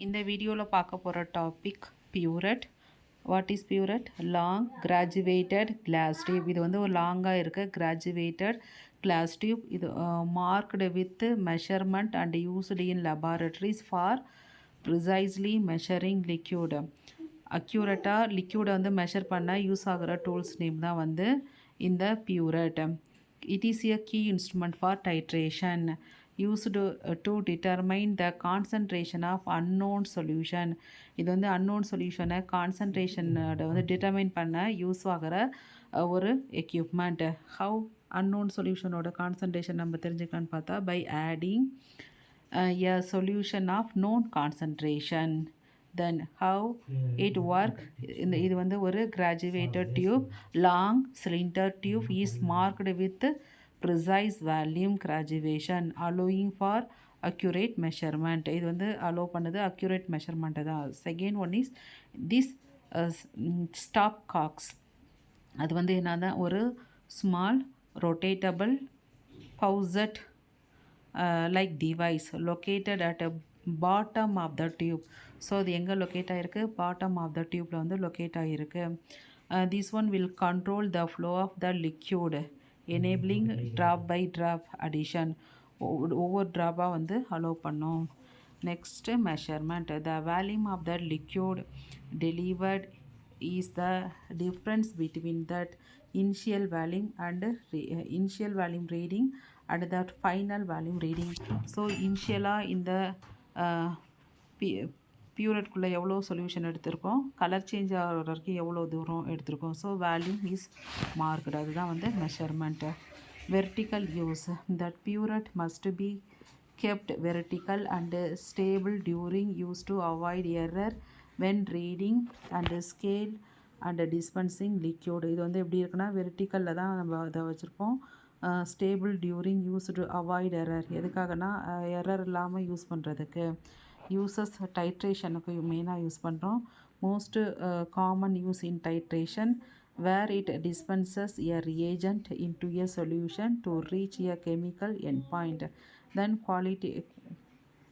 இந்த வீடியோவில் பார்க்க போகிற topic burette. What is burette? Long graduated class tube. இது வந்து ஒரு லாங்காக இருக்க கிராஜுவேட்டட் கிளாஸ் டியூப். இது marked with measurement and used in laboratories for precisely measuring liquid. அக்யூரேட்டாக லிக்யூடை வந்து மெஷர் பண்ண யூஸ் ஆகிற டூல்ஸ் நேம் தான் வந்து இந்த burette. It is a key instrument for titration used to determine the concentration of unknown solution. இது வந்து unknown சொல்யூஷனை கான்சன்ட்ரேஷனோட வந்து டிட்டர்மைன் பண்ண யூஸ் ஆகிற ஒரு எக்யூப்மெண்ட். ஹவு unknown சொல்யூஷனோட கான்சன்ட்ரேஷன் நம்ம தெரிஞ்சுக்கலான்னு பார்த்தா by adding a solution of known concentration. Then how it work? இது வந்து ஒரு graduated tube, long cylinder tube is marked with precise volume graduation allowing for accurate measurement. இது வந்து allow பண்ணுது accurate measurement தான். Second one is this stop cocks. அது வந்து என்னன்னா ஒரு small rotatable pouchet like device located at a bottom of the tube. So அது எங்கே லொக்கேட் ஆகிருக்கு? பாட்டம் ஆஃப் த டியூப்பில் வந்து லொக்கேட் ஆகிருக்கு. This one will control the flow of the liquid enabling drop by drop addition. ஒவ்வொரு ட்ராப்பாக வந்து allow பண்ணோம். Next measurement. The volume of the liquid delivered is the difference between that initial volume and initial volume reading and that final volume reading. So இனிஷியலாக இந்த பியூரெட்குள்ளே எவ்வளோ solution எடுத்திருக்கோம், colour change ஆகிற வரைக்கும் எவ்வளோ தூரம் எடுத்திருக்கோம். ஸோ வேல்யூம் இஸ் மார்க்டு. அதுதான் வந்து measurement. Vertical use. That burette must be kept vertical and stable during use to avoid error when reading and scale and dispensing liquid. இது வந்து எப்படி இருக்குன்னா வெர்டிக்கலில் தான் நம்ம அதை வச்சுருப்போம். Stable during use to avoid error. எதுக்காகனா எரர் இல்லாமல் யூஸ் பண்ணுறதுக்கு. யூசஸ் டைட்ரேஷனுக்கு மெயினாக யூஸ் பண்ணுறோம். Most common use in titration where it dispenses a reagent into a solution to reach a chemical endpoint. Then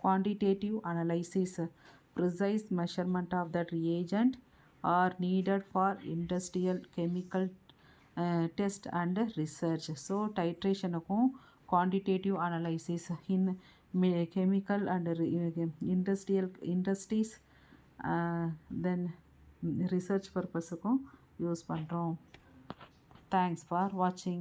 quantitative analysis. Precise measurement of that reagent are needed for industrial chemical test and research. So titration-க்கும் quantitative analysis in chemical and industries then research purpose-க்கும் use பண்ணுறோம். Thanks for வாட்சிங்.